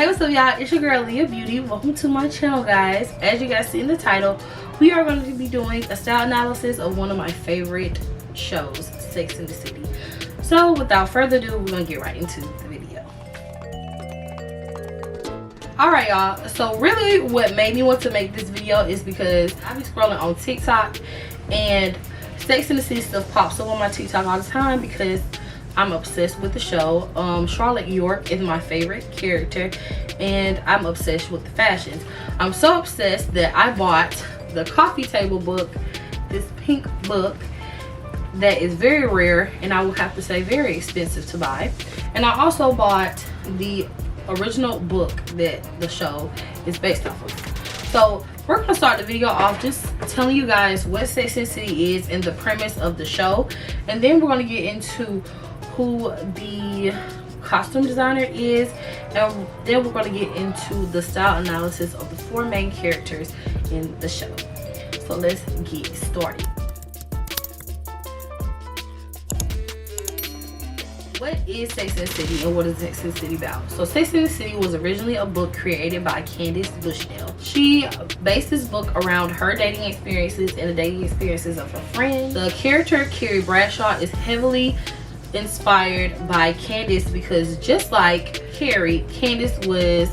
Hey, what's up, y'all? It's your girl Leah Beauty. Welcome to my channel, guys. As you guys see in the title, we are going to be doing a style analysis of one of my favorite shows, Sex and the City. So without further ado, we're going to get right into the video. Alright, y'all, so really what made me want to make this video is because I be scrolling on TikTok and Sex and the City stuff pops up on my TikTok all the time because I'm obsessed with the show. Charlotte York is my favorite character and I'm obsessed with the fashions. I'm so obsessed that I bought the coffee table book, this pink book that is very rare and I will have to say very expensive to buy. And I also bought the original book that the show is based off of. So we're gonna start the video off just telling you guys what Sex and the City is and the premise of the show, and then we're gonna get into who the costume designer is, and then we're going to get into the style analysis of the four main characters in the show. So let's get started. What is Sex and the City and what is Sex and the City about? So Sex and the City was originally a book created by Candace Bushnell. She based this book around her dating experiences and the dating experiences of her friends. The character Carrie Bradshaw is heavily inspired by Candace because just like Carrie, Candace was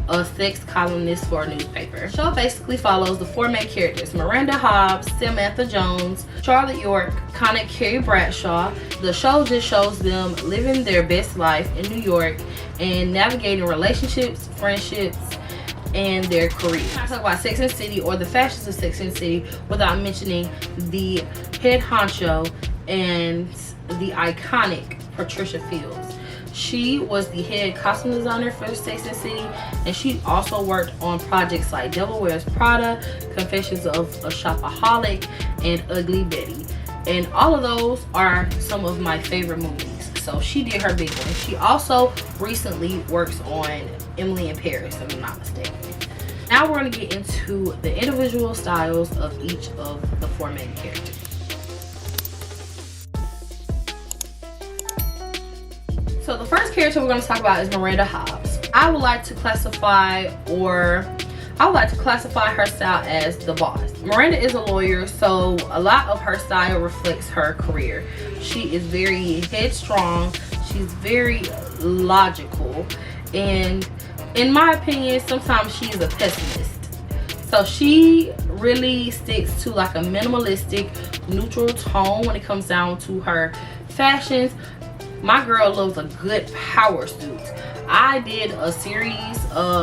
a sex columnist for a newspaper. The show basically follows the four main characters: Miranda Hobbs, Samantha Jones, Charlotte York, Carrie Bradshaw. The show just shows them living their best life in New York and navigating relationships, friendships, and their careers. I talk about Sex and the City or the fashions of Sex and the City without mentioning the head honcho and the iconic Patricia Fields. She was the head costume designer for Sex and the City, and she also worked on projects like Devil Wears Prada, Confessions of a Shopaholic, and Ugly Betty. And all of those are some of my favorite movies. So she did her big one. She also recently works on Emily in Paris, if I'm not mistaken. Now we're going to get into the individual styles of each of the four main characters. So the first character we're going to talk about is Miranda Hobbs. I would like to classify her style as the boss. Miranda is a lawyer, so a lot of her style reflects her career. She is very headstrong, she's very logical, and in my opinion, sometimes she's a pessimist. So she really sticks to like a minimalistic, neutral tone when it comes down to her fashions. My girl loves a good power suit. I did a series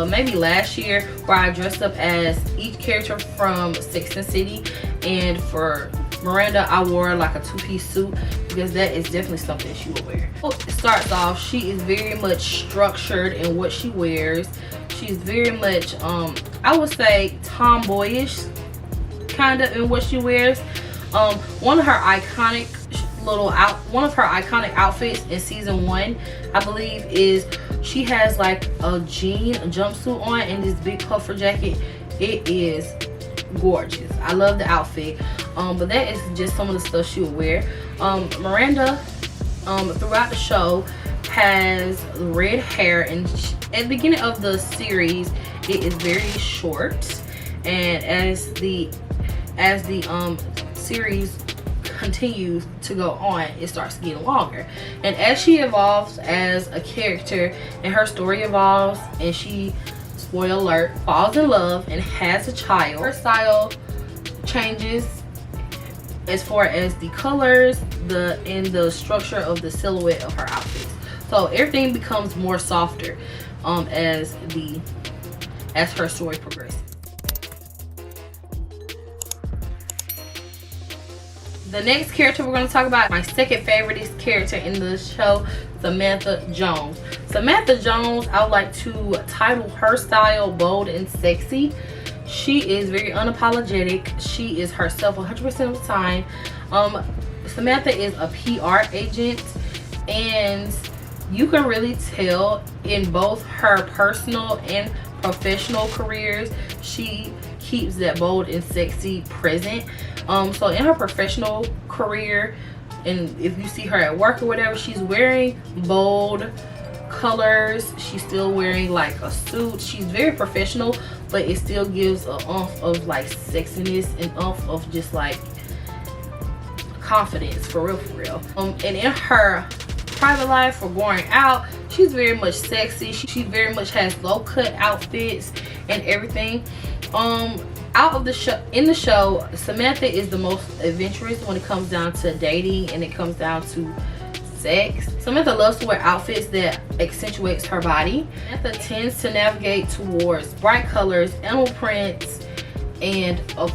maybe last year where I dressed up as each character from Sex and the City, and for Miranda I wore like a two-piece suit because that is definitely something she would wear. It starts off, she is very much structured in what she wears. She's very much I would say tomboyish kind of in what she wears. One of her iconic outfits in season 1, I believe, is she has like a jean jumpsuit on and this big puffer jacket. It is gorgeous. I love the outfit. But that is just some of the stuff she would wear. Miranda throughout the show has red hair, and at the beginning of the series it is very short, and as the series continues to go on, it starts getting longer. And as she evolves as a character and her story evolves and she, spoiler alert, falls in love and has a child, her style changes as far as the colors and the structure of the silhouette of her outfits. So everything becomes more softer as her story progresses. The next character we're going to talk about, my second favorite character in the show, Samantha Jones. Samantha Jones, I would like to title her style bold and sexy. She is very unapologetic. She is herself 100% of the time. Samantha is a PR agent, and you can really tell in both her personal and professional careers, she keeps that bold and sexy present. So in her professional career, and if you see her at work or whatever, she's wearing bold colors. She's still wearing like a suit. She's very professional, but it still gives an oomph of like sexiness and oomph of just like confidence, for real. And in her private life or going out, she's very much sexy. She very much has low cut outfits and everything. Out of the show, in the show, Samantha is the most adventurous when it comes down to dating and it comes down to sex. Samantha loves to wear outfits that accentuates her body. Samantha tends to navigate towards bright colors, animal prints, and of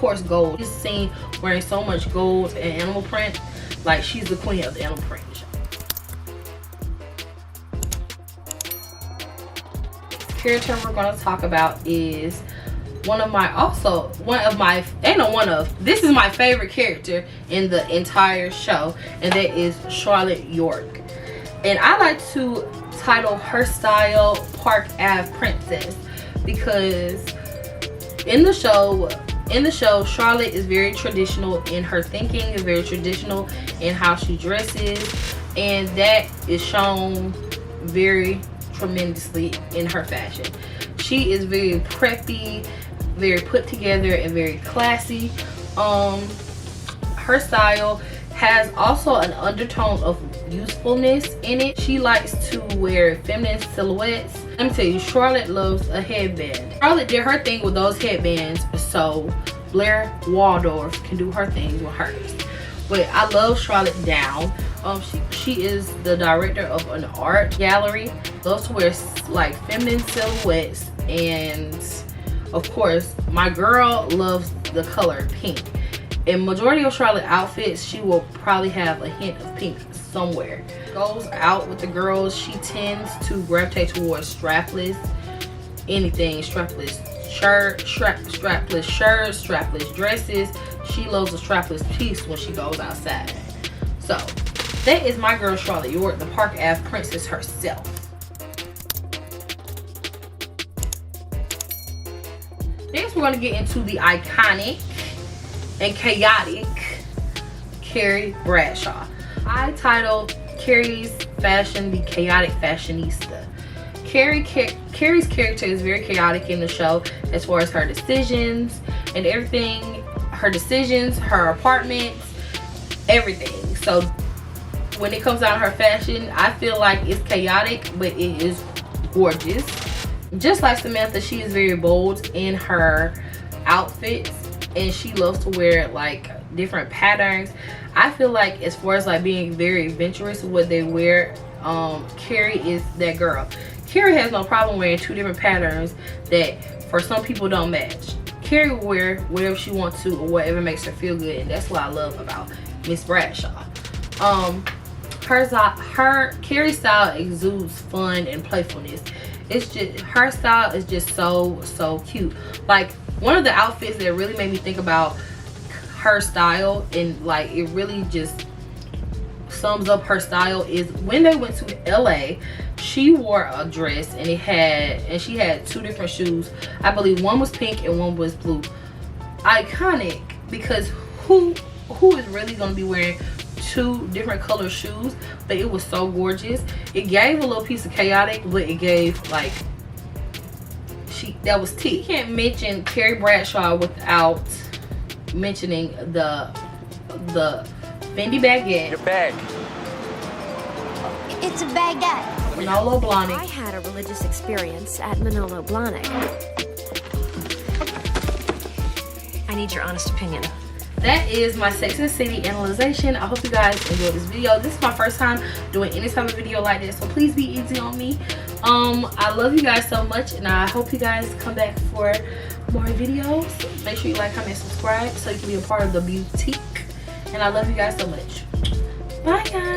course gold. She's seen wearing so much gold and animal print, like she's the queen of the animal print. Character we're going to talk about is this is my favorite character in the entire show, and that is Charlotte York. And I like to title her style Park Ave Princess, because in the show Charlotte is very traditional in her thinking, is very traditional in how she dresses, and that is shown very tremendously in her fashion. She is very preppy, very put together, and very classy. Her style has also an undertone of youthfulness in it. She likes to wear feminine silhouettes. Let me tell you, Charlotte loves a headband. Charlotte did her thing with those headbands, so Blair Waldorf can do her thing with hers. But I love Charlotte down. She is the director of an art gallery. Loves to wear like feminine silhouettes, and of course my girl loves the color pink. In majority of Charlotte outfits, she will probably have a hint of pink somewhere. Goes out with the girls, she tends to gravitate towards strapless anything, strapless shirt, strapless shirts, strapless dresses. She loves a strapless piece when she goes outside. So that is my girl Charlotte York, the Park Ave Princess herself. Next, we're going to get into the iconic and chaotic Carrie Bradshaw. I titled Carrie's fashion the chaotic fashionista. Carrie's character is very chaotic in the show as far as her decisions and everything. Her decisions, her apartments, everything. So when it comes down to her fashion, I feel like it's chaotic, but it is gorgeous. Just like Samantha, she is very bold in her outfits, and she loves to wear like different patterns. I feel like as far as like being very adventurous with what they wear, Carrie is that girl. Carrie has no problem wearing two different patterns that for some people don't match. Carrie will wear whatever she wants to or whatever makes her feel good, and that's what I love about Miss Bradshaw. Carrie's style exudes fun and playfulness. It's just, her style is just so cute. Like, one of the outfits that really made me think about her style, and like it really just sums up her style, is when they went to LA. She wore a dress and she had two different shoes. I believe one was pink and one was blue. Iconic, because who is really going to be wearing two different color shoes? But it was so gorgeous. It gave a little piece of chaotic, but it gave like, that was tea. You can't mention Carrie Bradshaw without mentioning the Fendi baguette. Your bag. It's a baguette. Manolo Blahnik. I had a religious experience at Manolo Blahnik. I need your honest opinion. That is my Sex and the City analyzation. I hope you guys enjoyed this video. This is my first time doing any type of video like this, so please be easy on me. I love you guys so much, and I hope you guys come back for more videos. Make sure you like, comment, subscribe so you can be a part of the boutique. And I love you guys so much. Bye guys.